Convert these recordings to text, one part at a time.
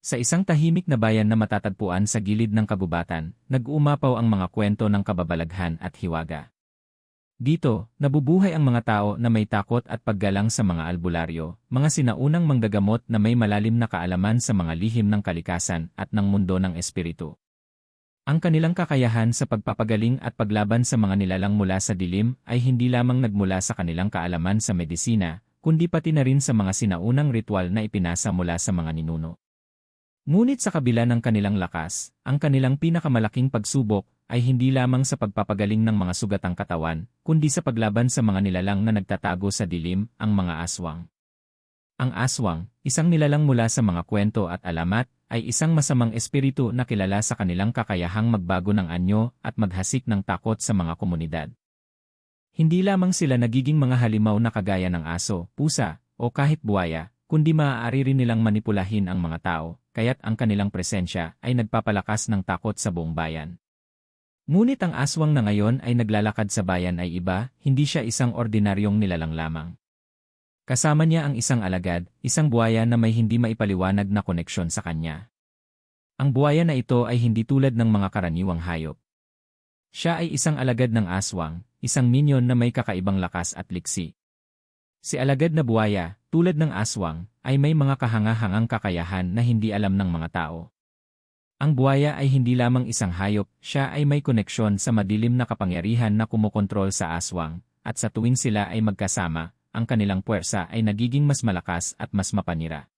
Sa isang tahimik na bayan na matatagpuan sa gilid ng kagubatan, nag-uumapaw ang mga kwento ng kababalaghan at hiwaga. Dito, nabubuhay ang mga tao na may takot at paggalang sa mga albularyo, mga sinaunang manggagamot na may malalim na kaalaman sa mga lihim ng kalikasan at ng mundo ng espiritu. Ang kanilang kakayahan sa pagpapagaling at paglaban sa mga nilalang mula sa dilim ay hindi lamang nagmula sa kanilang kaalaman sa medisina, kundi pati na rin sa mga sinaunang ritual na ipinasa mula sa mga ninuno. Ngunit sa kabila ng kanilang lakas, ang kanilang pinakamalaking pagsubok ay hindi lamang sa pagpapagaling ng mga sugatang katawan, kundi sa paglaban sa mga nilalang na nagtatago sa dilim, ang mga aswang. Ang aswang, isang nilalang mula sa mga kwento at alamat, ay isang masamang espiritu na kilala sa kanilang kakayahang magbago ng anyo at maghasik ng takot sa mga komunidad. Hindi lamang sila nagiging mga halimaw na kagaya ng aso, pusa, o kahit buwaya, kundi maaari rin nilang manipulahin ang mga tao, kaya't ang kanilang presensya ay nagpapalakas ng takot sa buong bayan. Ngunit ang aswang na ngayon ay naglalakad sa bayan ay iba, hindi siya isang ordinaryong nilalang lamang. Kasama niya ang isang alagad, isang buwaya na may hindi maipaliwanag na koneksyon sa kanya. Ang buwaya na ito ay hindi tulad ng mga karaniwang hayop. Siya ay isang alagad ng aswang, isang minyon na may kakaibang lakas at liksi. Si alagad na buwaya, tulad ng aswang, ay may mga kahanga-hangang kakayahan na hindi alam ng mga tao. Ang buwaya ay hindi lamang isang hayop, siya ay may koneksyon sa madilim na kapangyarihan na kumokontrol sa aswang, at sa tuwing sila ay magkasama, ang kanilang puwersa ay nagiging mas malakas at mas mapanira.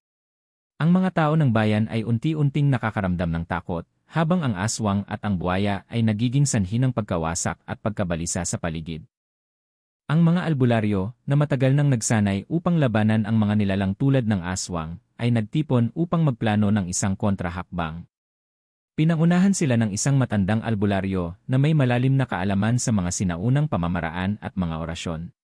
Ang mga tao ng bayan ay unti-unting nakakaramdam ng takot, habang ang aswang at ang buwaya ay nagiging sanhi ng pagkawasak at pagkabalisa sa paligid. Ang mga albularyo, na matagal nang nagsanay upang labanan ang mga nilalang tulad ng aswang, ay nagtipon upang magplano ng isang kontrahakbang. Pinangunahan sila ng isang matandang albularyo na may malalim na kaalaman sa mga sinaunang pamamaraan at mga orasyon.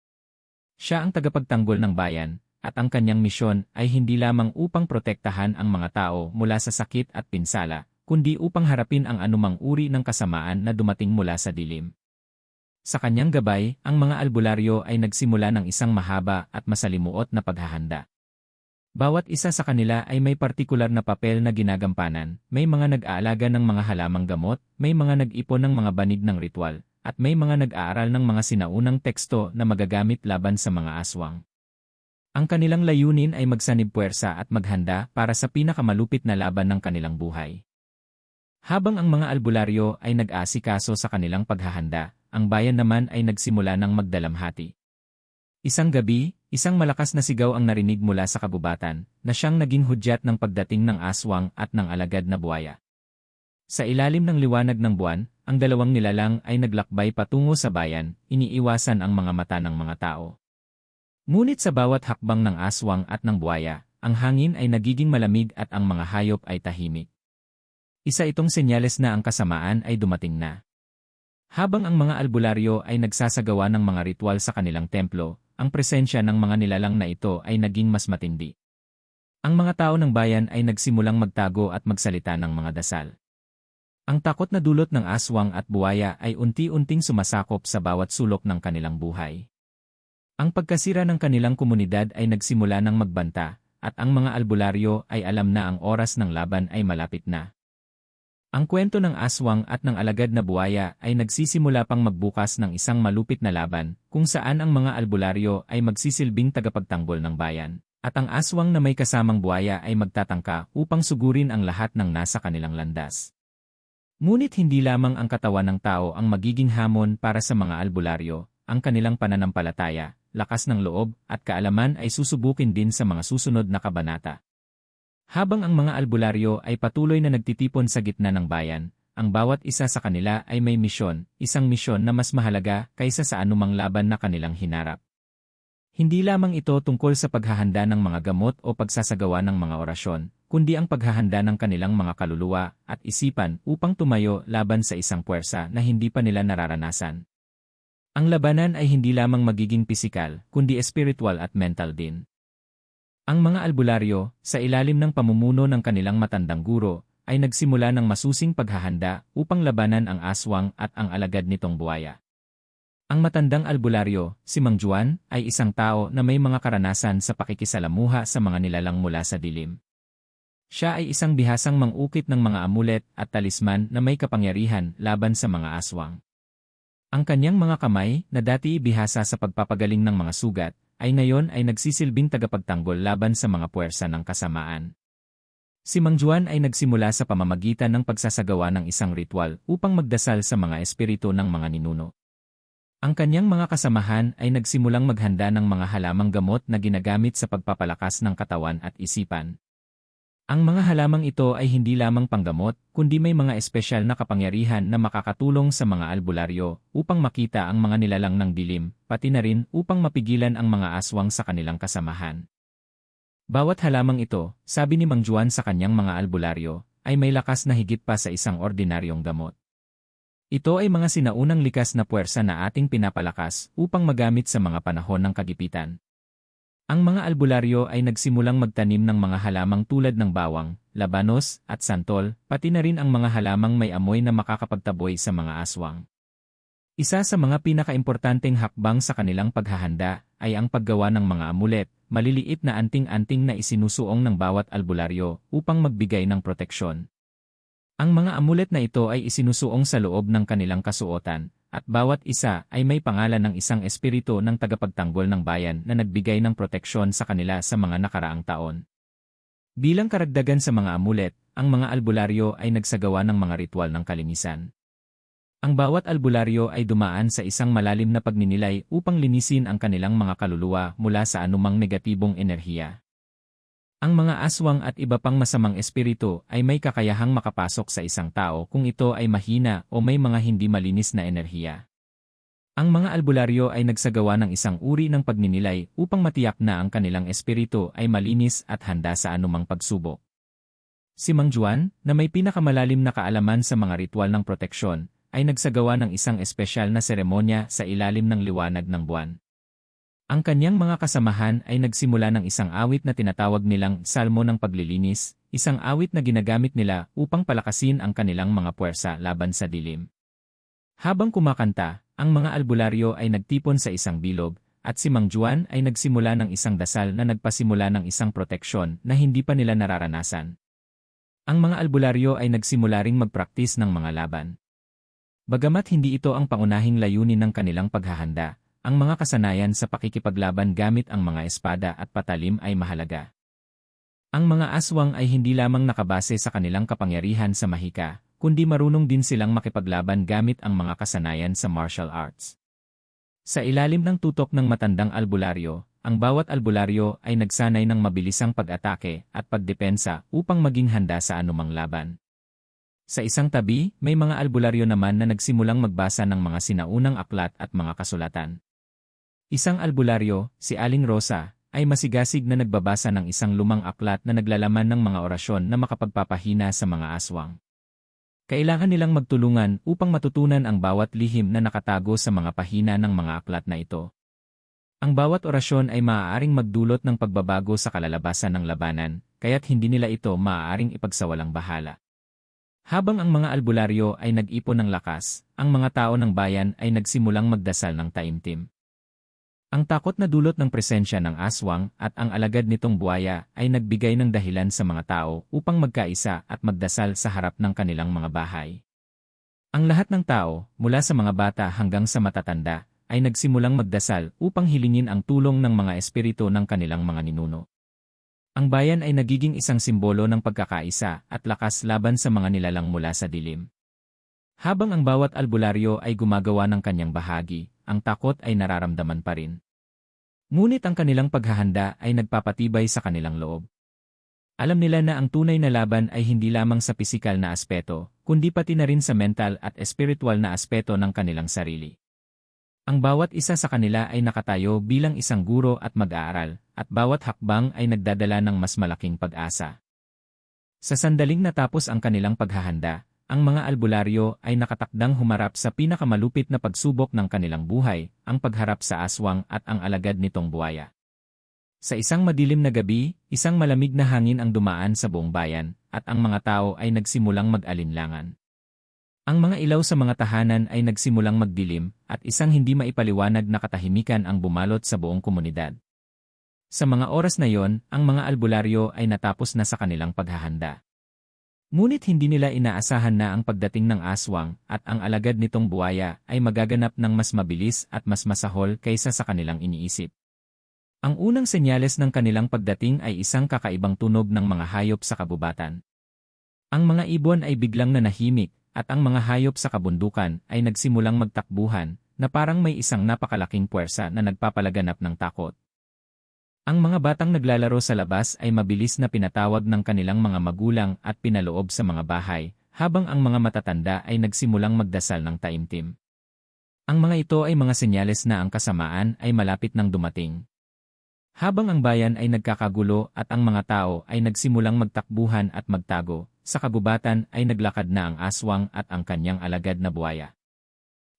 Siya ang tagapagtanggol ng bayan, at ang kanyang misyon ay hindi lamang upang protektahan ang mga tao mula sa sakit at pinsala, kundi upang harapin ang anumang uri ng kasamaan na dumating mula sa dilim. Sa kanyang gabay, ang mga albularyo ay nagsimula ng isang mahaba at masalimuot na paghahanda. Bawat isa sa kanila ay may partikular na papel na ginagampanan, may mga nag-aalaga ng mga halamang gamot, may mga nag-ipon ng mga banig ng ritual, at may mga nag-aaral ng mga sinaunang teksto na magagamit laban sa mga aswang. Ang kanilang layunin ay magsanib puwersa at maghanda para sa pinakamalupit na laban ng kanilang buhay. Habang ang mga albularyo ay nag-aasikaso sa kanilang paghahanda, ang bayan naman ay nagsimula ng magdalamhati. Isang gabi, isang malakas na sigaw ang narinig mula sa kabubatan, na siyang naging hudyat ng pagdating ng aswang at ng alagad na buwaya. Sa ilalim ng liwanag ng buwan, ang dalawang nilalang ay naglakbay patungo sa bayan, iniiwasan ang mga mata ng mga tao. Ngunit sa bawat hakbang ng aswang at ng buwaya, ang hangin ay nagiging malamig at ang mga hayop ay tahimik. Isa itong senyales na ang kasamaan ay dumating na. Habang ang mga albularyo ay nagsasagawa ng mga ritual sa kanilang templo, ang presensya ng mga nilalang na ito ay naging mas matindi. Ang mga tao ng bayan ay nagsimulang magtago at magsalita ng mga dasal. Ang takot na dulot ng aswang at buwaya ay unti-unting sumasakop sa bawat sulok ng kanilang buhay. Ang pagkasira ng kanilang komunidad ay nagsimula ng magbanta, at ang mga albularyo ay alam na ang oras ng laban ay malapit na. Ang kwento ng aswang at ng alagad na buwaya ay nagsisimula pang magbukas ng isang malupit na laban, kung saan ang mga albularyo ay magsisilbing tagapagtanggol ng bayan, at ang aswang na may kasamang buwaya ay magtatangka upang sugurin ang lahat ng nasa kanilang landas. Ngunit hindi lamang ang katawan ng tao ang magiging hamon para sa mga albularyo, ang kanilang pananampalataya, lakas ng loob, at kaalaman ay susubukin din sa mga susunod na kabanata. Habang ang mga albularyo ay patuloy na nagtitipon sa gitna ng bayan, ang bawat isa sa kanila ay may misyon, isang misyon na mas mahalaga kaysa sa anumang laban na kanilang hinarap. Hindi lamang ito tungkol sa paghahanda ng mga gamot o pagsasagawa ng mga orasyon, kundi ang paghahanda ng kanilang mga kaluluwa at isipan upang tumayo laban sa isang puwersa na hindi pa nila nararanasan. Ang labanan ay hindi lamang magiging pisikal, kundi espiritual at mental din. Ang mga albularyo, sa ilalim ng pamumuno ng kanilang matandang guro, ay nagsimula ng masusing paghahanda upang labanan ang aswang at ang alagad nitong buwaya. Ang matandang albularyo, si Mang Juan, ay isang tao na may mga karanasan sa pakikisalamuha sa mga nilalang mula sa dilim. Siya ay isang bihasang mangukit ng mga amulet at talisman na may kapangyarihan laban sa mga aswang. Ang kanyang mga kamay, na dati bihasa sa pagpapagaling ng mga sugat, ay ngayon ay nagsisilbing tagapagtanggol laban sa mga puwersa ng kasamaan. Si Mang Juan ay nagsimula sa pamamagitan ng pagsasagawa ng isang ritual upang magdasal sa mga espiritu ng mga ninuno. Ang kanyang mga kasamahan ay nagsimulang maghanda ng mga halamang gamot na ginagamit sa pagpapalakas ng katawan at isipan. Ang mga halamang ito ay hindi lamang panggamot, kundi may mga espesyal na kapangyarihan na makakatulong sa mga albularyo upang makita ang mga nilalang ng dilim, pati na rin upang mapigilan ang mga aswang sa kanilang kasamahan. Bawat halamang ito, sabi ni Mang Juan sa kanyang mga albularyo, ay may lakas na higit pa sa isang ordinaryong gamot. Ito ay mga sinaunang likas na puwersa na ating pinapalakas upang magamit sa mga panahon ng kagipitan. Ang mga albularyo ay nagsimulang magtanim ng mga halamang tulad ng bawang, labanos, at santol, pati na rin ang mga halamang may amoy na makakapagtaboy sa mga aswang. Isa sa mga pinakaimportanteng hakbang sa kanilang paghahanda ay ang paggawa ng mga amulet, maliliit na anting-anting na isinusuong ng bawat albularyo upang magbigay ng proteksyon. Ang mga amulet na ito ay isinusuong sa loob ng kanilang kasuotan, at bawat isa ay may pangalan ng isang espiritu ng tagapagtanggol ng bayan na nagbigay ng proteksyon sa kanila sa mga nakaraang taon. Bilang karagdagan sa mga amulet, ang mga albularyo ay nagsagawa ng mga ritual ng kalinisan. Ang bawat albularyo ay dumaan sa isang malalim na pagninilay upang linisin ang kanilang mga kaluluwa mula sa anumang negatibong enerhiya. Ang mga aswang at iba pang masamang espiritu ay may kakayahang makapasok sa isang tao kung ito ay mahina o may mga hindi malinis na enerhiya. Ang mga albularyo ay nagsagawa ng isang uri ng pagninilay upang matiyak na ang kanilang espiritu ay malinis at handa sa anumang pagsubok. Si Mang Juan, na may pinakamalalim na kaalaman sa mga ritual ng proteksyon, ay nagsagawa ng isang espesyal na seremonya sa ilalim ng liwanag ng buwan. Ang kanyang mga kasamahan ay nagsimula ng isang awit na tinatawag nilang Salmo ng Paglilinis, isang awit na ginagamit nila upang palakasin ang kanilang mga puwersa laban sa dilim. Habang kumakanta, ang mga albularyo ay nagtipon sa isang bilog, at si Mang Juan ay nagsimula ng isang dasal na nagpasimula ng isang proteksyon na hindi pa nila nararanasan. Ang mga albularyo ay nagsimula ring magpraktis ng mga laban. Bagamat hindi ito ang pangunahing layunin ng kanilang paghahanda, ang mga kasanayan sa pakikipaglaban gamit ang mga espada at patalim ay mahalaga. Ang mga aswang ay hindi lamang nakabase sa kanilang kapangyarihan sa mahika, kundi marunong din silang makipaglaban gamit ang mga kasanayan sa martial arts. Sa ilalim ng tutok ng matandang albularyo, ang bawat albularyo ay nagsanay ng mabilisang pag-atake at pagdepensa upang maging handa sa anumang laban. Sa isang tabi, may mga albularyo naman na nagsimulang magbasa ng mga sinaunang aklat at mga kasulatan. Isang albularyo, si Aling Rosa, ay masigasig na nagbabasa ng isang lumang aklat na naglalaman ng mga orasyon na makapagpapahina sa mga aswang. Kailangan nilang magtulungan upang matutunan ang bawat lihim na nakatago sa mga pahina ng mga aklat na ito. Ang bawat orasyon ay maaaring magdulot ng pagbabago sa kalalabasan ng labanan, kaya't hindi nila ito maaaring ipagsawalang bahala. Habang ang mga albularyo ay nag-ipon ng lakas, ang mga tao ng bayan ay nagsimulang magdasal ng taimtim. Ang takot na dulot ng presensya ng aswang at ang alagad nitong buwaya ay nagbigay ng dahilan sa mga tao upang magkaisa at magdasal sa harap ng kanilang mga bahay. Ang lahat ng tao, mula sa mga bata hanggang sa matatanda, ay nagsimulang magdasal upang hilingin ang tulong ng mga espiritu ng kanilang mga ninuno. Ang bayan ay nagiging isang simbolo ng pagkakaisa at lakas laban sa mga nilalang mula sa dilim. Habang ang bawat albularyo ay gumagawa ng kanyang bahagi, ang takot ay nararamdaman pa rin. Ngunit ang kanilang paghahanda ay nagpapatibay sa kanilang loob. Alam nila na ang tunay na laban ay hindi lamang sa pisikal na aspeto, kundi pati na rin sa mental at espiritual na aspeto ng kanilang sarili. Ang bawat isa sa kanila ay nakatayo bilang isang guro at mag-aaral, at bawat hakbang ay nagdadala ng mas malaking pag-asa. Sa sandaling natapos ang kanilang paghahanda, ang mga albularyo ay nakatakdang humarap sa pinakamalupit na pagsubok ng kanilang buhay, ang pagharap sa aswang at ang alagad nitong buwaya. Sa isang madilim na gabi, isang malamig na hangin ang dumaan sa buong bayan, at ang mga tao ay nagsimulang mag-alinlangan. Ang mga ilaw sa mga tahanan ay nagsimulang magdilim, at isang hindi maipaliwanag na katahimikan ang bumalot sa buong komunidad. Sa mga oras na yon, ang mga albularyo ay natapos na sa kanilang paghahanda. Ngunit hindi nila inaasahan na ang pagdating ng aswang at ang alagad nitong buwaya ay magaganap ng mas mabilis at mas masahol kaysa sa kanilang iniisip. Ang unang senyales ng kanilang pagdating ay isang kakaibang tunog ng mga hayop sa kabubatan. Ang mga ibon ay biglang nanahimik at ang mga hayop sa kabundukan ay nagsimulang magtakbuhan na parang may isang napakalaking puwersa na nagpapalaganap ng takot. Ang mga batang naglalaro sa labas ay mabilis na pinatawag ng kanilang mga magulang at pinaloob sa mga bahay, habang ang mga matatanda ay nagsimulang magdasal ng taimtim. Ang mga ito ay mga senyales na ang kasamaan ay malapit nang dumating. Habang ang bayan ay nagkakagulo at ang mga tao ay nagsimulang magtakbuhan at magtago, sa kabubatan ay naglakad na ang aswang at ang kanyang alagad na buwaya.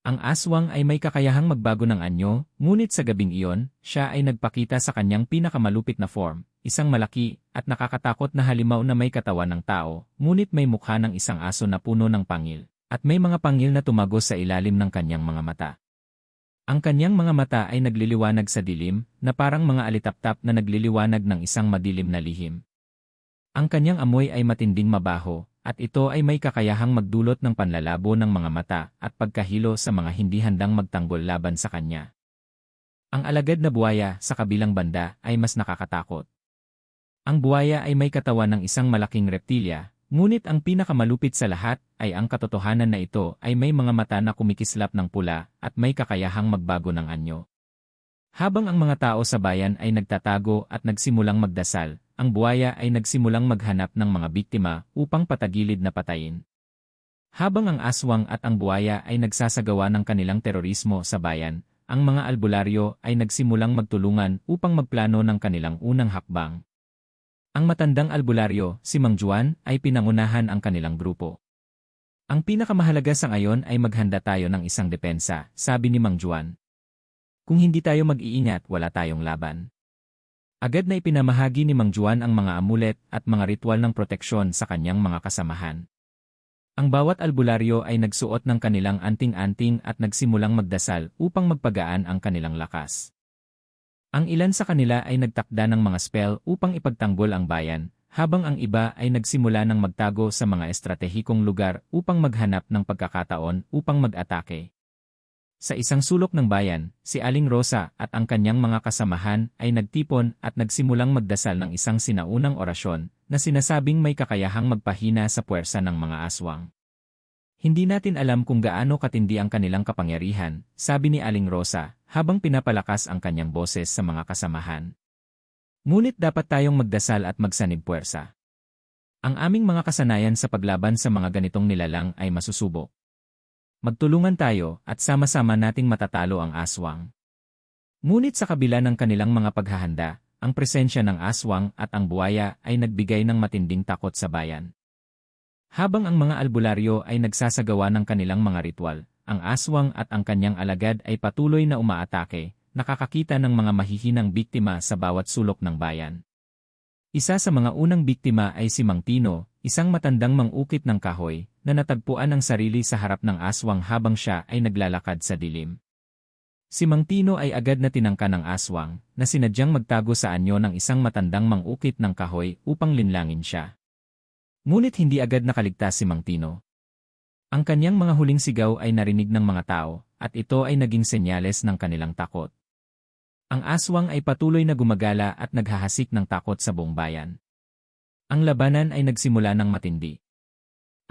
Ang aswang ay may kakayahang magbago ng anyo, ngunit sa gabing iyon, siya ay nagpakita sa kanyang pinakamalupit na form, isang malaki at nakakatakot na halimaw na may katawan ng tao, ngunit may mukha ng isang aso na puno ng pangil, at may mga pangil na tumagos sa ilalim ng kanyang mga mata. Ang kanyang mga mata ay nagliliwanag sa dilim, na parang mga alitaptap na nagliliwanag ng isang madilim na lihim. Ang kanyang amoy ay matinding mabaho, at ito ay may kakayahang magdulot ng panlalabo ng mga mata at pagkahilo sa mga hindi handang magtanggol laban sa kanya. Ang alagad na buwaya sa kabilang banda ay mas nakakatakot. Ang buwaya ay may katawan ng isang malaking reptilya, ngunit ang pinakamalupit sa lahat ay ang katotohanan na ito ay may mga mata na kumikislap ng pula at may kakayahang magbago ng anyo. Habang ang mga tao sa bayan ay nagtatago at nagsimulang magdasal, ang buwaya ay nagsimulang maghanap ng mga biktima upang patagilid na patayin. Habang ang aswang at ang buwaya ay nagsasagawa ng kanilang terorismo sa bayan, ang mga albularyo ay nagsimulang magtulungan upang magplano ng kanilang unang hakbang. Ang matandang albularyo, si Mang Juan, ay pinangunahan ang kanilang grupo. Ang pinakamahalaga sa ngayon ay maghanda tayo ng isang depensa, sabi ni Mang Juan. Kung hindi tayo mag-iingat, wala tayong laban. Agad na ipinamahagi ni Mang Juan ang mga amulet at mga ritual ng proteksyon sa kanyang mga kasamahan. Ang bawat albularyo ay nagsuot ng kanilang anting-anting at nagsimulang magdasal upang magpagaan ang kanilang lakas. Ang ilan sa kanila ay nagtakda ng mga spell upang ipagtanggol ang bayan, habang ang iba ay nagsimula ng magtago sa mga estratehikong lugar upang maghanap ng pagkakataon upang mag-atake. Sa isang sulok ng bayan, si Aling Rosa at ang kanyang mga kasamahan ay nagtipon at nagsimulang magdasal ng isang sinaunang orasyon na sinasabing may kakayahang magpahina sa puwersa ng mga aswang. Hindi natin alam kung gaano katindi ang kanilang kapangyarihan, sabi ni Aling Rosa, habang pinapalakas ang kanyang boses sa mga kasamahan. Ngunit dapat tayong magdasal at magsanib puwersa. Ang aming mga kasanayan sa paglaban sa mga ganitong nilalang ay masusubok. Magtulungan tayo at sama-sama nating matatalo ang aswang. Ngunit sa kabila ng kanilang mga paghahanda, ang presensya ng aswang at ang buwaya ay nagbigay ng matinding takot sa bayan. Habang ang mga albularyo ay nagsasagawa ng kanilang mga ritual, ang aswang at ang kanyang alagad ay patuloy na umaatake, nakakakita ng mga mahihinang biktima sa bawat sulok ng bayan. Isa sa mga unang biktima ay si Mang Tino, isang matandang mangukit ng kahoy, na natagpuan ang sarili sa harap ng aswang habang siya ay naglalakad sa dilim. Si Mang Tino ay agad na tinangka ng aswang, na sinadyang magtago sa anyo ng isang matandang mangukit ng kahoy upang linlangin siya. Ngunit hindi agad nakaligtas si Mang Tino. Ang kanyang mga huling sigaw ay narinig ng mga tao, at ito ay naging senyales ng kanilang takot. Ang aswang ay patuloy na gumagala at naghahasik ng takot sa buong bayan. Ang labanan ay nagsimula ng matindi.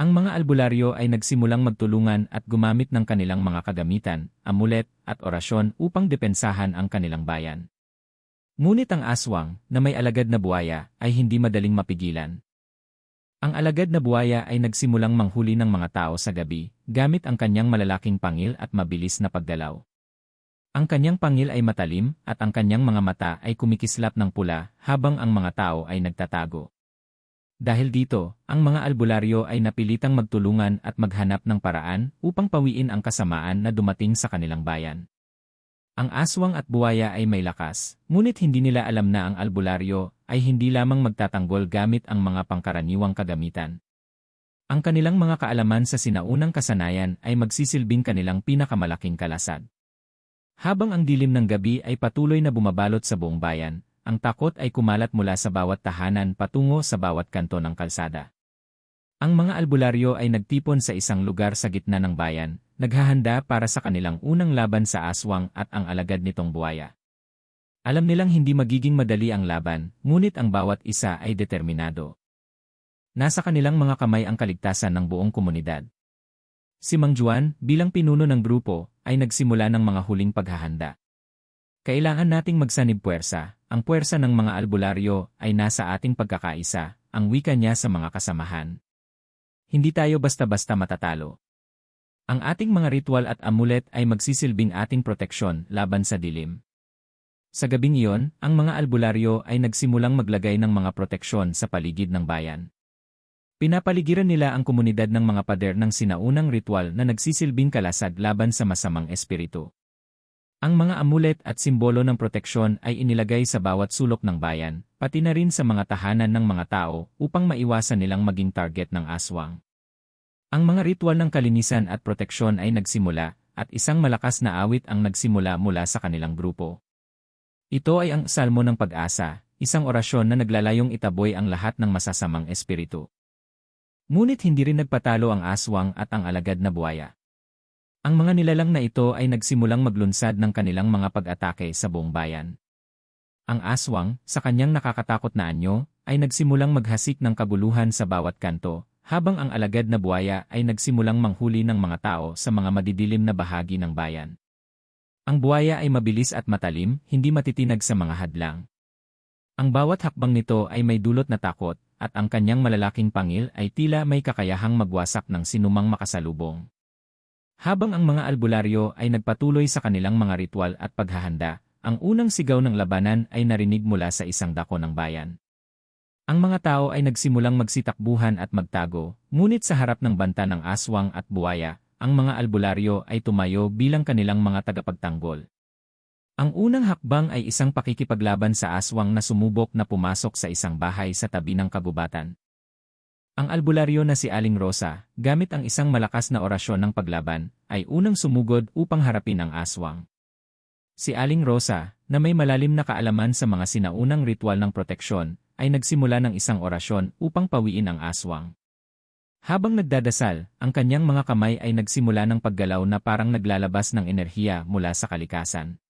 Ang mga albularyo ay nagsimulang magtulungan at gumamit ng kanilang mga kagamitan, amulet, at orasyon upang depensahan ang kanilang bayan. Ngunit ang aswang, na may alagad na buwaya, ay hindi madaling mapigilan. Ang alagad na buwaya ay nagsimulang manghuli ng mga tao sa gabi, gamit ang kanyang malalaking pangil at mabilis na pagdalaw. Ang kanyang pangil ay matalim, at ang kanyang mga mata ay kumikislap ng pula, habang ang mga tao ay nagtatago. Dahil dito, ang mga albularyo ay napilitang magtulungan at maghanap ng paraan upang pawiin ang kasamaan na dumating sa kanilang bayan. Ang aswang at buwaya ay may lakas, ngunit hindi nila alam na ang albularyo ay hindi lamang magtatanggol gamit ang mga pangkaraniwang kagamitan. Ang kanilang mga kaalaman sa sinaunang kasanayan ay magsisilbing kanilang pinakamalaking kalasag. Habang ang dilim ng gabi ay patuloy na bumabalot sa buong bayan, ang takot ay kumalat mula sa bawat tahanan patungo sa bawat kanto ng kalsada. Ang mga albularyo ay nagtipon sa isang lugar sa gitna ng bayan, naghahanda para sa kanilang unang laban sa aswang at ang alagad nitong buwaya. Alam nilang hindi magiging madali ang laban, ngunit ang bawat isa ay determinado. Nasa kanilang mga kamay ang kaligtasan ng buong komunidad. Si Mang Juan, bilang pinuno ng grupo, ay nagsimula ng mga huling paghahanda. Kailangan nating magsanib puwersa. Ang puwersa ng mga albularyo ay nasa ating pagkakaisa, ang wika niya sa mga kasamahan. Hindi tayo basta-basta matatalo. Ang ating mga ritual at amulet ay magsisilbing ating proteksyon laban sa dilim. Sa gabing iyon, ang mga albularyo ay nagsimulang maglagay ng mga proteksyon sa paligid ng bayan. Pinapaligiran nila ang komunidad ng mga pader ng sinaunang ritual na nagsisilbing kalasag laban sa masamang espiritu. Ang mga amulet at simbolo ng proteksyon ay inilagay sa bawat sulok ng bayan, pati na rin sa mga tahanan ng mga tao upang maiwasan nilang maging target ng aswang. Ang mga ritual ng kalinisan at proteksyon ay nagsimula, at isang malakas na awit ang nagsimula mula sa kanilang grupo. Ito ay ang salmo ng pag-asa, isang orasyon na naglalayong itaboy ang lahat ng masasamang espiritu. Ngunit hindi rin nagpatalo ang aswang at ang alagad na buwaya. Ang mga nilalang na ito ay nagsimulang maglunsad ng kanilang mga pag-atake sa buong bayan. Ang aswang, sa kanyang nakakatakot na anyo, ay nagsimulang maghasik ng kaguluhan sa bawat kanto, habang ang alagad na buwaya ay nagsimulang manghuli ng mga tao sa mga madidilim na bahagi ng bayan. Ang buwaya ay mabilis at matalim, hindi matitinag sa mga hadlang. Ang bawat hakbang nito ay may dulot na takot, at ang kanyang malalaking pangil ay tila may kakayahang magwasak ng sinumang makasalubong. Habang ang mga albularyo ay nagpatuloy sa kanilang mga ritual at paghahanda, ang unang sigaw ng labanan ay narinig mula sa isang dako ng bayan. Ang mga tao ay nagsimulang magsitakbuhan at magtago, ngunit sa harap ng banta ng aswang at buwaya, ang mga albularyo ay tumayo bilang kanilang mga tagapagtanggol. Ang unang hakbang ay isang pakikipaglaban sa aswang na sumubok na pumasok sa isang bahay sa tabi ng kagubatan. Ang albularyo na si Aling Rosa, gamit ang isang malakas na orasyon ng paglaban, ay unang sumugod upang harapin ang aswang. Si Aling Rosa, na may malalim na kaalaman sa mga sinaunang ritual ng proteksyon, ay nagsimula ng isang orasyon upang pawiin ang aswang. Habang nagdadasal, ang kanyang mga kamay ay nagsimula ng paggalaw na parang naglalabas ng enerhiya mula sa kalikasan.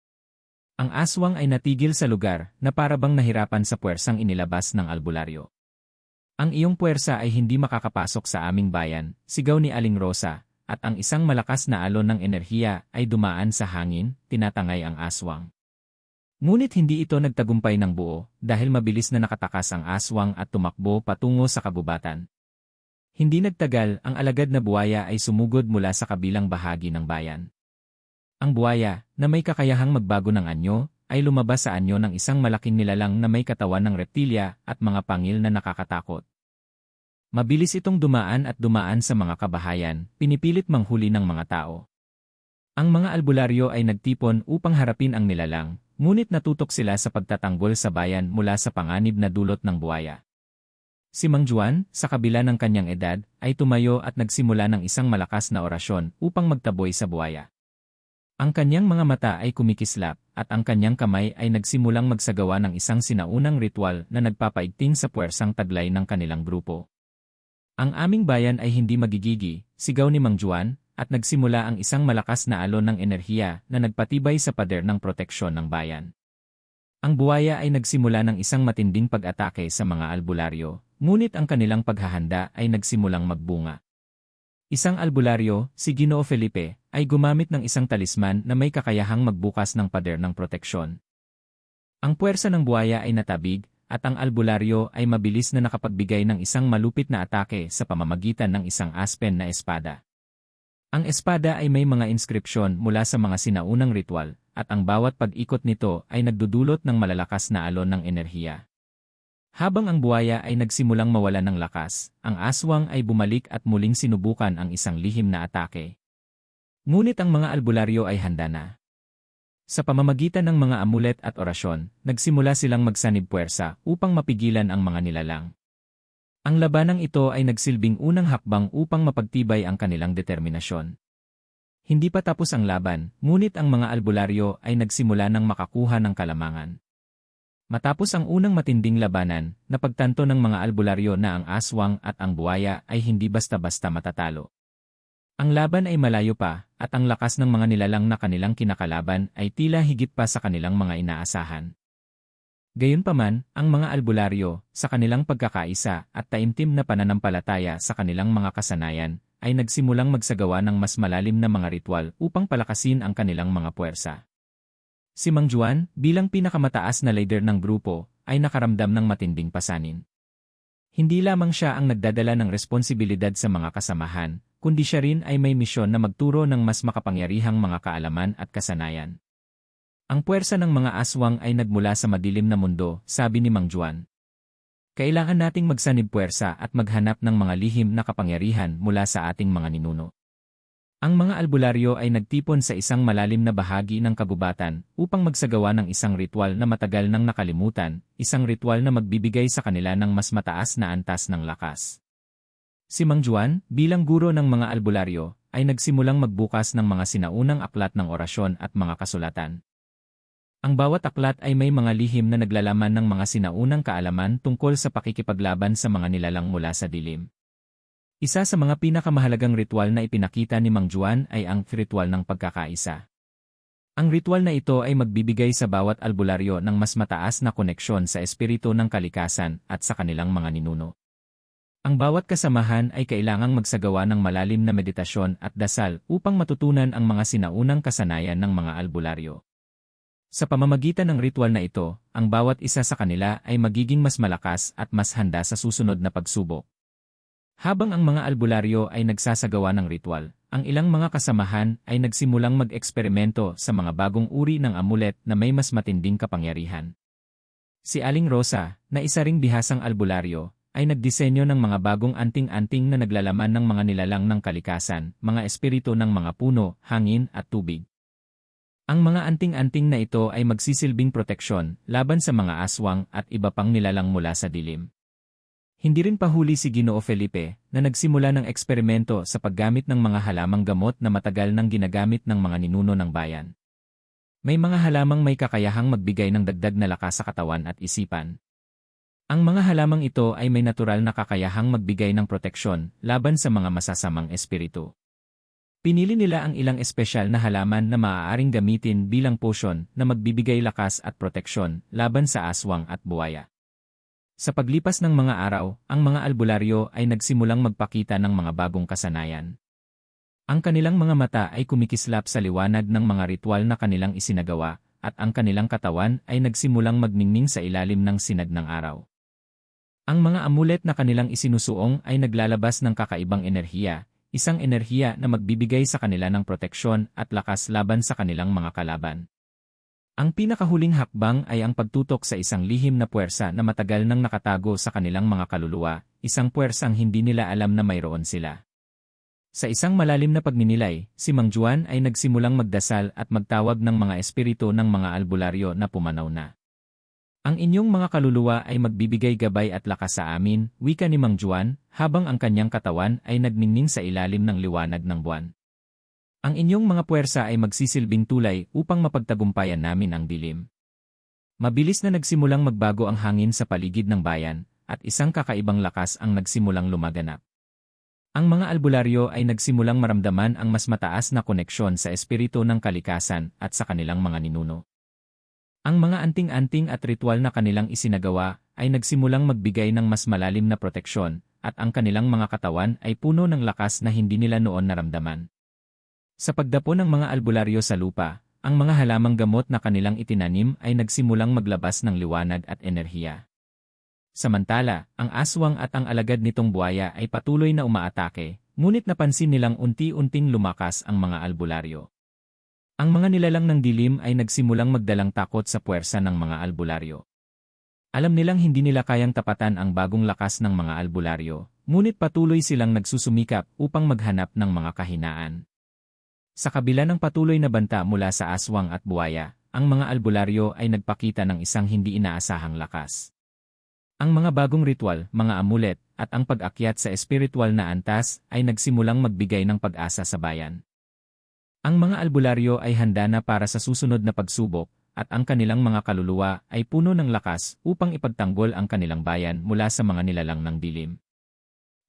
Ang aswang ay natigil sa lugar na para bang nahirapan sa puwersang inilabas ng albularyo. Ang iyong puwersa ay hindi makakapasok sa aming bayan, sigaw ni Aling Rosa, at ang isang malakas na alon ng enerhiya ay dumaan sa hangin, tinatangay ang aswang. Ngunit hindi ito nagtagumpay ng buo, dahil mabilis na nakatakas ang aswang at tumakbo patungo sa kagubatan. Hindi nagtagal, ang alagad na buwaya ay sumugod mula sa kabilang bahagi ng bayan. Ang buwaya, na may kakayahang magbago ng anyo, ay lumabas sa anyo ng isang malaking nilalang na may katawan ng reptilya at mga pangil na nakakatakot. Mabilis itong dumaan at dumaan sa mga kabahayan, pinipilit manghuli ng mga tao. Ang mga albularyo ay nagtipon upang harapin ang nilalang, ngunit natutok sila sa pagtatanggol sa bayan mula sa panganib na dulot ng buwaya. Si Mang Juan, sa kabila ng kanyang edad, ay tumayo at nagsimula ng isang malakas na orasyon upang magtaboy sa buwaya. Ang kanyang mga mata ay kumikislap, at ang kanyang kamay ay nagsimulang magsagawa ng isang sinaunang ritual na nagpapaigting sa puwersang taglay ng kanilang grupo. Ang aming bayan ay hindi magigigi, sigaw ni Mang Juan, at nagsimula ang isang malakas na alon ng enerhiya na nagpatibay sa pader ng proteksyon ng bayan. Ang buwaya ay nagsimula ng isang matinding pag-atake sa mga albularyo, ngunit ang kanilang paghahanda ay nagsimulang magbunga. Isang albularyo, si Ginoo Felipe, ay gumamit ng isang talisman na may kakayahang magbukas ng pader ng proteksyon. Ang puwersa ng buwaya ay natabig, at ang albularyo ay mabilis na nakapagbigay ng isang malupit na atake sa pamamagitan ng isang aspen na espada. Ang espada ay may mga inskripsyon mula sa mga sinaunang ritual, at ang bawat pag-ikot nito ay nagdudulot ng malalakas na alon ng enerhiya. Habang ang buwaya ay nagsimulang mawalan ng lakas, ang aswang ay bumalik at muling sinubukan ang isang lihim na atake. Ngunit ang mga albularyo ay handa na. Sa pamamagitan ng mga amulet at orasyon, nagsimula silang magsanib puwersa upang mapigilan ang mga nilalang. Ang labanang ito ay nagsilbing unang hakbang upang mapagtibay ang kanilang determinasyon. Hindi pa tapos ang laban, ngunit ang mga albularyo ay nagsimula ng makakuha ng kalamangan. Matapos ang unang matinding labanan, napagtanto ng mga albularyo na ang aswang at ang buwaya ay hindi basta-basta matatalo. Ang laban ay malayo pa, at ang lakas ng mga nilalang na kanilang kinakalaban ay tila higit pa sa kanilang mga inaasahan. Gayunpaman, ang mga albularyo, sa kanilang pagkakaisa at taimtim na pananampalataya sa kanilang mga kasanayan, ay nagsimulang magsagawa ng mas malalim na mga ritual upang palakasin ang kanilang mga puwersa. Si Mang Juan, bilang pinakamataas na leader ng grupo, ay nakaramdam ng matinding pasanin. Hindi lamang siya ang nagdadala ng responsibilidad sa mga kasamahan, kundi siya rin ay may misyon na magturo ng mas makapangyarihang mga kaalaman at kasanayan. Ang puwersa ng mga aswang ay nagmula sa madilim na mundo, sabi ni Mang Juan. Kailangan nating magsanib puwersa at maghanap ng mga lihim na kapangyarihan mula sa ating mga ninuno. Ang mga albularyo ay nagtipon sa isang malalim na bahagi ng kagubatan upang magsagawa ng isang ritual na matagal nang nakalimutan, isang ritual na magbibigay sa kanila ng mas mataas na antas ng lakas. Si Mang Juan, bilang guro ng mga albularyo, ay nagsimulang magbukas ng mga sinaunang aklat ng orasyon at mga kasulatan. Ang bawat aklat ay may mga lihim na naglalaman ng mga sinaunang kaalaman tungkol sa pakikipaglaban sa mga nilalang mula sa dilim. Isa sa mga pinakamahalagang ritual na ipinakita ni Mang Juan ay ang ritual ng pagkakaisa. Ang ritual na ito ay magbibigay sa bawat albularyo ng mas mataas na koneksyon sa espiritu ng kalikasan at sa kanilang mga ninuno. Ang bawat kasamahan ay kailangang magsagawa ng malalim na meditasyon at dasal upang matutunan ang mga sinaunang kasanayan ng mga albularyo. Sa pamamagitan ng ritual na ito, ang bawat isa sa kanila ay magiging mas malakas at mas handa sa susunod na pagsubok. Habang ang mga albularyo ay nagsasagawa ng ritual, ang ilang mga kasamahan ay nagsimulang mag-eksperimento sa mga bagong uri ng amulet na may mas matinding kapangyarihan. Si Aling Rosa, na isa ring bihasang albularyo, ay nagdisenyo ng mga bagong anting-anting na naglalaman ng mga nilalang ng kalikasan, mga espiritu ng mga puno, hangin at tubig. Ang mga anting-anting na ito ay magsisilbing proteksyon laban sa mga aswang at iba pang nilalang mula sa dilim. Hindi rin pahuli si Ginoo Felipe na nagsimula ng eksperimento sa paggamit ng mga halamang gamot na matagal nang ginagamit ng mga ninuno ng bayan. May mga halamang may kakayahang magbigay ng dagdag na lakas sa katawan at isipan. Ang mga halamang ito ay may natural na kakayahang magbigay ng proteksyon laban sa mga masasamang espiritu. Pinili nila ang ilang espesyal na halaman na maaaring gamitin bilang potion na magbibigay lakas at proteksyon laban sa aswang at buwaya. Sa paglipas ng mga araw, ang mga albularyo ay nagsimulang magpakita ng mga bagong kasanayan. Ang kanilang mga mata ay kumikislap sa liwanag ng mga ritual na kanilang isinagawa, at ang kanilang katawan ay nagsimulang magningning sa ilalim ng sinag ng araw. Ang mga amulet na kanilang isinusuong ay naglalabas ng kakaibang enerhiya, isang enerhiya na magbibigay sa kanila ng proteksyon at lakas laban sa kanilang mga kalaban. Ang pinakahuling hakbang ay ang pagtutok sa isang lihim na puwersa na matagal nang nakatago sa kanilang mga kaluluwa, isang puwersang hindi nila alam na mayroon sila. Sa isang malalim na pagninilay, si Mang Juan ay nagsimulang magdasal at magtawag ng mga espiritu ng mga albularyo na pumanaw na. Ang inyong mga kaluluwa ay magbibigay gabay at lakas sa amin, wika ni Mang Juan, habang ang kanyang katawan ay nagningning sa ilalim ng liwanag ng buwan. Ang inyong mga puwersa ay magsisilbing tulay upang mapagtagumpayan namin ang dilim. Mabilis na nagsimulang magbago ang hangin sa paligid ng bayan, at isang kakaibang lakas ang nagsimulang lumaganap. Ang mga albularyo ay nagsimulang maramdaman ang mas mataas na koneksyon sa espiritu ng kalikasan at sa kanilang mga ninuno. Ang mga anting-anting at ritual na kanilang isinagawa ay nagsimulang magbigay ng mas malalim na proteksyon, at ang kanilang mga katawan ay puno ng lakas na hindi nila noon naramdaman. Sa pagdapo ng mga albularyo sa lupa, ang mga halamang gamot na kanilang itinanim ay nagsimulang maglabas ng liwanag at enerhiya. Samantala, ang aswang at ang alagad nitong buwaya ay patuloy na umaatake, ngunit napansin nilang unti-unting lumakas ang mga albularyo. Ang mga nilalang ng dilim ay nagsimulang magdalang takot sa puwersa ng mga albularyo. Alam nilang hindi nila kayang tapatan ang bagong lakas ng mga albularyo, ngunit patuloy silang nagsusumikap upang maghanap ng mga kahinaan. Sa kabila ng patuloy na banta mula sa aswang at buwaya, ang mga albularyo ay nagpakita ng isang hindi inaasahang lakas. Ang mga bagong ritual, mga amulet, at ang pag-akyat sa espiritual na antas ay nagsimulang magbigay ng pag-asa sa bayan. Ang mga albularyo ay handa na para sa susunod na pagsubok, at ang kanilang mga kaluluwa ay puno ng lakas upang ipagtanggol ang kanilang bayan mula sa mga nilalang ng dilim.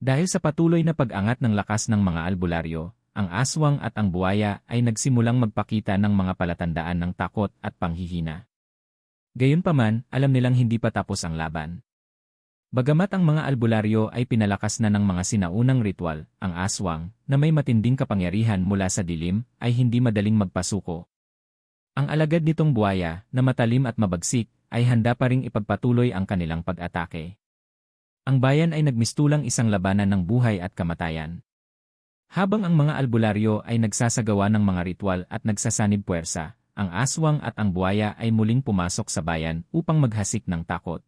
Dahil sa patuloy na pag-angat ng lakas ng mga albularyo, ang aswang at ang buwaya ay nagsimulang magpakita ng mga palatandaan ng takot at panghihina. Gayunpaman, alam nilang hindi pa tapos ang laban. Bagamat ang mga albularyo ay pinalakas na ng mga sinaunang ritual, ang aswang, na may matinding kapangyarihan mula sa dilim, ay hindi madaling magpasuko. Ang alagad nitong buwaya, na matalim at mabagsik, ay handa pa ring ipagpatuloy ang kanilang pag-atake. Ang bayan ay nagmistulang isang labanan ng buhay at kamatayan. Habang ang mga albularyo ay nagsasagawa ng mga ritual at nagsasanib puwersa, ang aswang at ang buwaya ay muling pumasok sa bayan upang maghasik ng takot.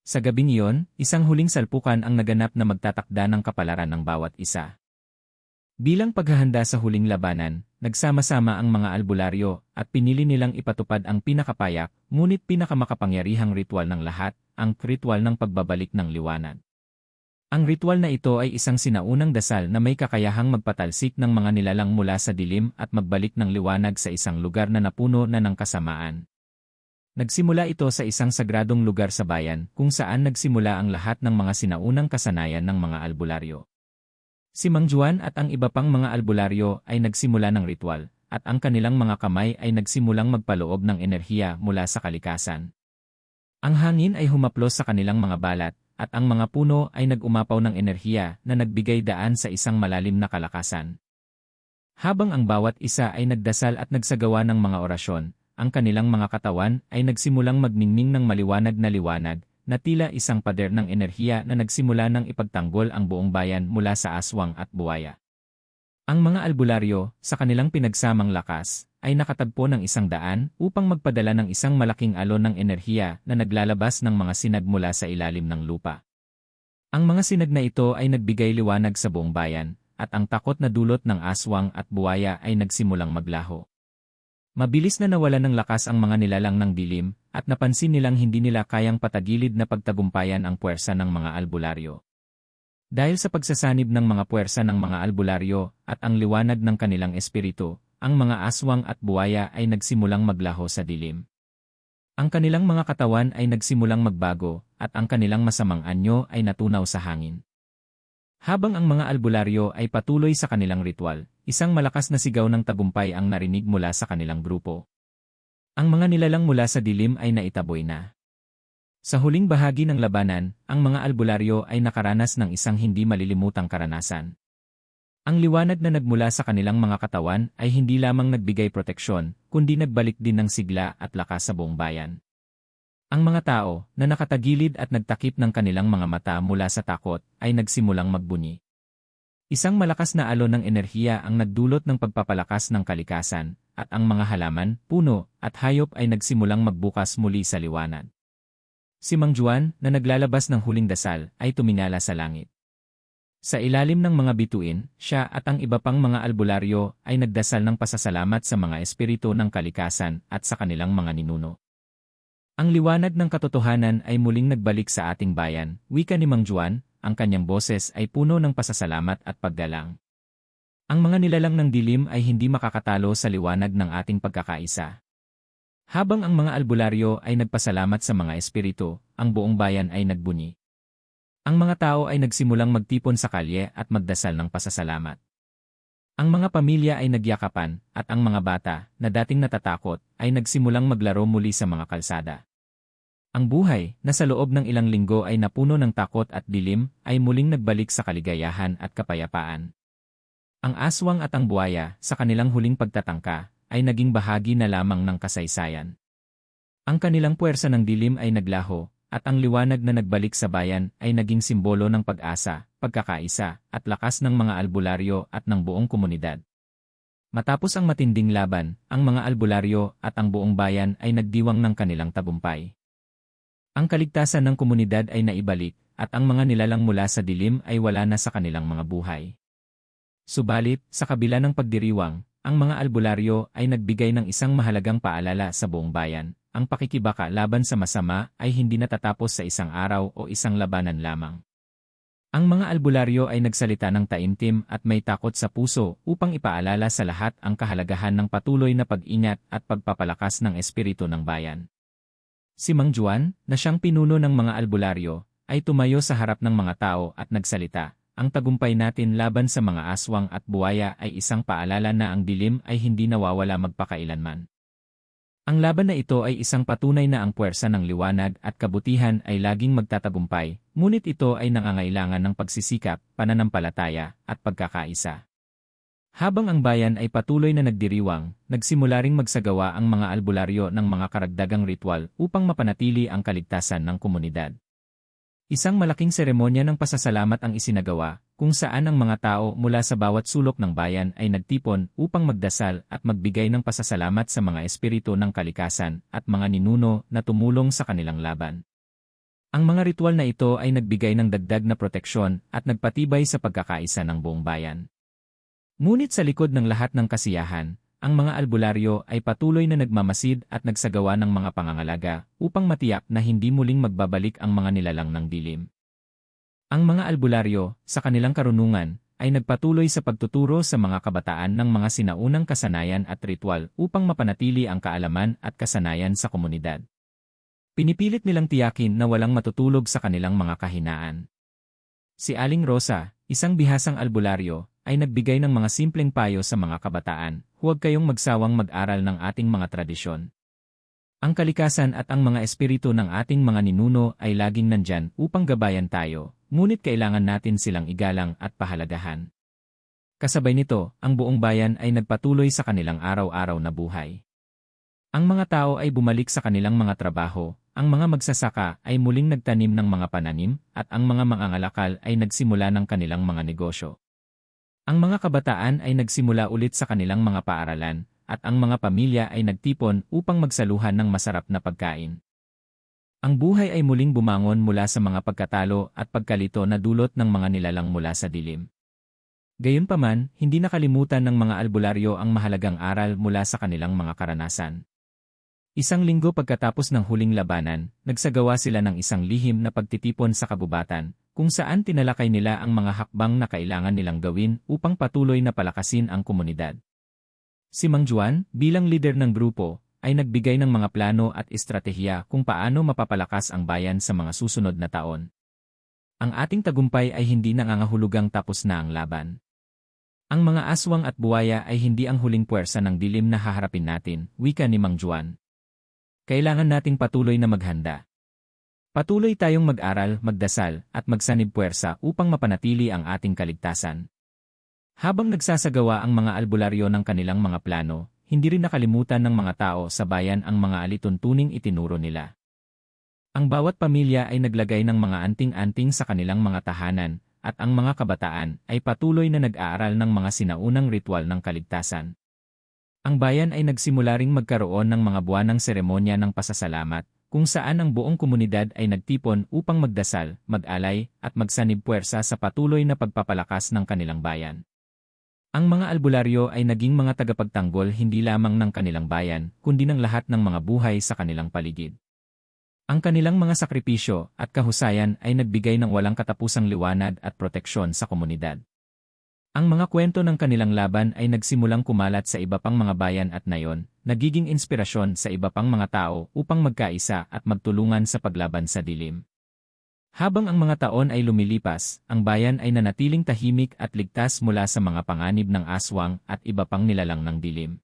Sa gabing iyon, isang huling salpukan ang naganap na magtatakda ng kapalaran ng bawat isa. Bilang paghahanda sa huling labanan, nagsama-sama ang mga albularyo at pinili nilang ipatupad ang pinakapayak ngunit pinakamakapangyarihang ritual ng lahat, ang ritual ng pagbabalik ng liwanag. Ang ritual na ito ay isang sinaunang dasal na may kakayahang magpatalsik ng mga nilalang mula sa dilim at magbalik ng liwanag sa isang lugar na napuno na ng kasamaan. Nagsimula ito sa isang sagradong lugar sa bayan kung saan nagsimula ang lahat ng mga sinaunang kasanayan ng mga albularyo. Si Mang Juan at ang iba pang mga albularyo ay nagsimula ng ritual, at ang kanilang mga kamay ay nagsimulang magpaloob ng enerhiya mula sa kalikasan. Ang hangin ay humaplos sa kanilang mga balat, at ang mga puno ay nag-umapaw ng enerhiya na nagbigay daan sa isang malalim na kalakasan. Habang ang bawat isa ay nagdasal at nagsagawa ng mga orasyon, ang kanilang mga katawan ay nagsimulang magningning ng maliwanag na liwanag, na tila isang pader ng enerhiya na nagsimula ng ipagtanggol ang buong bayan mula sa aswang at buwaya. Ang mga albularyo, sa kanilang pinagsamang lakas, ay nakatagpo ng isang daan upang magpadala ng isang malaking alon ng enerhiya na naglalabas ng mga sinag mula sa ilalim ng lupa. Ang mga sinag na ito ay nagbigay liwanag sa buong bayan, at ang takot na dulot ng aswang at buwaya ay nagsimulang maglaho. Mabilis na nawalan ng lakas ang mga nilalang ng dilim, at napansin nilang hindi nila kayang patagilid na pagtagumpayan ang puwersa ng mga albularyo. Dahil sa pagsasanib ng mga puwersa ng mga albularyo at ang liwanag ng kanilang espiritu, ang mga aswang at buwaya ay nagsimulang maglaho sa dilim. Ang kanilang mga katawan ay nagsimulang magbago, at ang kanilang masamang anyo ay natunaw sa hangin. Habang ang mga albularyo ay patuloy sa kanilang ritual, isang malakas na sigaw ng tagumpay ang narinig mula sa kanilang grupo. Ang mga nilalang mula sa dilim ay naitaboy na. Sa huling bahagi ng labanan, ang mga albularyo ay nakaranas ng isang hindi malilimutang karanasan. Ang liwanag na nagmula sa kanilang mga katawan ay hindi lamang nagbigay proteksyon, kundi nagbalik din ng sigla at lakas sa buong bayan. Ang mga tao, na nakatagilid at nagtakip ng kanilang mga mata mula sa takot, ay nagsimulang magbunyi. Isang malakas na alon ng enerhiya ang nagdulot ng pagpapalakas ng kalikasan, at ang mga halaman, puno, at hayop ay nagsimulang magbukas muli sa liwanag. Si Mang Juan, na naglalabas ng huling dasal, ay tumingala sa langit. Sa ilalim ng mga bituin, siya at ang iba pang mga albularyo ay nagdasal ng pasasalamat sa mga espiritu ng kalikasan at sa kanilang mga ninuno. Ang liwanag ng katotohanan ay muling nagbalik sa ating bayan, wika ni Mang Juan, ang kanyang boses ay puno ng pasasalamat at paggalang. Ang mga nilalang ng dilim ay hindi makakatalo sa liwanag ng ating pagkakaisa. Habang ang mga albularyo ay nagpasalamat sa mga espiritu, ang buong bayan ay nagbunyi. Ang mga tao ay nagsimulang magtipon sa kalye at magdasal ng pasasalamat. Ang mga pamilya ay nagyakapan, at ang mga bata, na dating natatakot, ay nagsimulang maglaro muli sa mga kalsada. Ang buhay, na sa loob ng ilang linggo ay napuno ng takot at dilim, ay muling nagbalik sa kaligayahan at kapayapaan. Ang aswang at ang buwaya, sa kanilang huling pagtatangka, ay naging bahagi na lamang ng kasaysayan. Ang kanilang puwersa ng dilim ay naglaho, at ang liwanag na nagbalik sa bayan ay naging simbolo ng pag-asa, pagkakaisa, at lakas ng mga albularyo at ng buong komunidad. Matapos ang matinding laban, ang mga albularyo at ang buong bayan ay nagdiwang ng kanilang tagumpay. Ang kaligtasan ng komunidad ay naibalik, at ang mga nilalang mula sa dilim ay wala na sa kanilang mga buhay. Subalit, sa kabila ng pagdiriwang, ang mga albularyo ay nagbigay ng isang mahalagang paalala sa buong bayan. Ang pakikibaka laban sa masama ay hindi natatapos sa isang araw o isang labanan lamang. Ang mga albularyo ay nagsalita ng taimtim at may takot sa puso upang ipaalala sa lahat ang kahalagahan ng patuloy na pag-ingat at pagpapalakas ng espiritu ng bayan. Si Mang Juan, na siyang pinuno ng mga albularyo, ay tumayo sa harap ng mga tao at nagsalita. Ang tagumpay natin laban sa mga aswang at buwaya ay isang paalala na ang dilim ay hindi nawawala magpakailanman. Ang laban na ito ay isang patunay na ang puwersa ng liwanag at kabutihan ay laging magtatagumpay, ngunit ito ay nangangailangan ng pagsisikap, pananampalataya, at pagkakaisa. Habang ang bayan ay patuloy na nagdiriwang, nagsimula ring magsagawa ang mga albularyo ng mga karagdagang ritual upang mapanatili ang kaligtasan ng komunidad. Isang malaking seremonya ng pasasalamat ang isinagawa, kung saan ang mga tao mula sa bawat sulok ng bayan ay nagtipon upang magdasal at magbigay ng pasasalamat sa mga espiritu ng kalikasan at mga ninuno na tumulong sa kanilang laban. Ang mga ritual na ito ay nagbigay ng dagdag na proteksyon at nagpatibay sa pagkakaisa ng buong bayan. Ngunit sa likod ng lahat ng kasiyahan, ang mga albularyo ay patuloy na nagmamasid at nagsagawa ng mga pangangalaga upang matiyak na hindi muling magbabalik ang mga nilalang ng dilim. Ang mga albularyo, sa kanilang karunungan, ay nagpatuloy sa pagtuturo sa mga kabataan ng mga sinaunang kasanayan at ritual upang mapanatili ang kaalaman at kasanayan sa komunidad. Pinipilit nilang tiyakin na walang matutulog sa kanilang mga kahinaan. Si Aling Rosa, isang bihasang albularyo, ay nagbigay ng mga simpleng payo sa mga kabataan, huwag kayong magsawang mag-aral ng ating mga tradisyon. Ang kalikasan at ang mga espiritu ng ating mga ninuno ay laging nandyan upang gabayan tayo, ngunit kailangan natin silang igalang at pahalagahan. Kasabay nito, ang buong bayan ay nagpatuloy sa kanilang araw-araw na buhay. Ang mga tao ay bumalik sa kanilang mga trabaho, ang mga magsasaka ay muling nagtanim ng mga pananim, at ang mga mangangalakal ay nagsimula ng kanilang mga negosyo. Ang mga kabataan ay nagsimula ulit sa kanilang mga paaralan, at ang mga pamilya ay nagtipon upang magsaluhan ng masarap na pagkain. Ang buhay ay muling bumangon mula sa mga pagkatalo at pagkalito na dulot ng mga nilalang mula sa dilim. Gayunpaman, hindi nakalimutan ng mga albularyo ang mahalagang aral mula sa kanilang mga karanasan. Isang linggo pagkatapos ng huling labanan, nagsagawa sila ng isang lihim na pagtitipon sa kabubatan, kung saan tinalakay nila ang mga hakbang na kailangan nilang gawin upang patuloy na palakasin ang komunidad. Si Mang Juan, bilang leader ng grupo, ay nagbigay ng mga plano at estratehiya kung paano mapapalakas ang bayan sa mga susunod na taon. Ang ating tagumpay ay hindi nangangahulugang tapos na ang laban. Ang mga aswang at buwaya ay hindi ang huling puwersa ng dilim na haharapin natin, wika ni Mang Juan. Kailangan nating patuloy na maghanda. Patuloy tayong mag-aral, magdasal, at magsanib puwersa upang mapanatili ang ating kaligtasan. Habang nagsasagawa ang mga albularyo ng kanilang mga plano, hindi rin nakalimutan ng mga tao sa bayan ang mga alituntuning itinuro nila. Ang bawat pamilya ay naglagay ng mga anting-anting sa kanilang mga tahanan, at ang mga kabataan ay patuloy na nag-aaral ng mga sinaunang ritual ng kaligtasan. Ang bayan ay nagsimula ring magkaroon ng mga buwanang seremonya ng pasasalamat, kung saan ang buong komunidad ay nagtipon upang magdasal, mag-alay, at magsanib puwersa sa patuloy na pagpapalakas ng kanilang bayan. Ang mga albularyo ay naging mga tagapagtanggol hindi lamang ng kanilang bayan, kundi ng lahat ng mga buhay sa kanilang paligid. Ang kanilang mga sakripisyo at kahusayan ay nagbigay ng walang katapusang liwanag at proteksyon sa komunidad. Ang mga kwento ng kanilang laban ay nagsimulang kumalat sa iba pang mga bayan at nayon, nagiging inspirasyon sa iba pang mga tao upang magkaisa at magtulungan sa paglaban sa dilim. Habang ang mga taon ay lumilipas, ang bayan ay nanatiling tahimik at ligtas mula sa mga panganib ng aswang at iba pang nilalang ng dilim.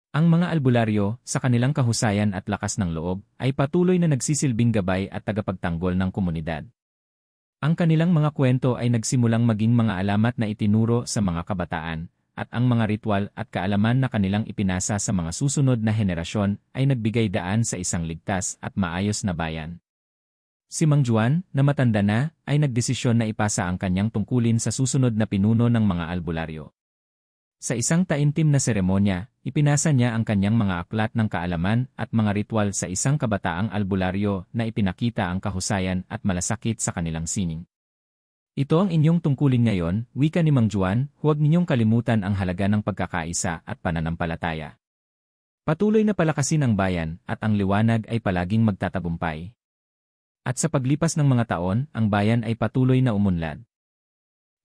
Ang mga albularyo, sa kanilang kahusayan at lakas ng loob, ay patuloy na nagsisilbing gabay at tagapagtanggol ng komunidad. Ang kanilang mga kwento ay nagsimulang maging mga alamat na itinuro sa mga kabataan, at ang mga ritual at kaalaman na kanilang ipinasa sa mga susunod na henerasyon ay nagbigay daan sa isang ligtas at maayos na bayan. Si Mang Juan, na matanda na, ay nagdesisyon na ipasa ang kanyang tungkulin sa susunod na pinuno ng mga albularyo. Sa isang taimtim na seremonya, ipinasa niya ang kanyang mga aklat ng kaalaman at mga ritual sa isang kabataang albularyo na ipinakita ang kahusayan at malasakit sa kanilang sining. Ito ang inyong tungkulin ngayon, wika ni Mang Juan, huwag ninyong kalimutan ang halaga ng pagkakaisa at pananampalataya. Patuloy na palakasin ang bayan at ang liwanag ay palaging magtatagumpay. At sa paglipas ng mga taon, ang bayan ay patuloy na umunlad.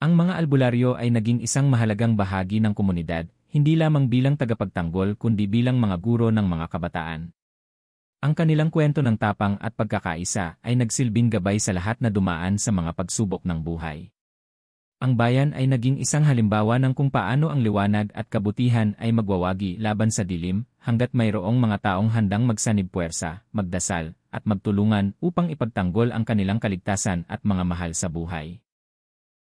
Ang mga albularyo ay naging isang mahalagang bahagi ng komunidad, hindi lamang bilang tagapagtanggol kundi bilang mga guro ng mga kabataan. Ang kanilang kwento ng tapang at pagkakaisa ay nagsilbing gabay sa lahat na dumaan sa mga pagsubok ng buhay. Ang bayan ay naging isang halimbawa ng kung paano ang liwanag at kabutihan ay magwawagi laban sa dilim, hangga't mayroong mga taong handang magsanib puwersa, magdasal, at magtulungan upang ipagtanggol ang kanilang kaligtasan at mga mahal sa buhay.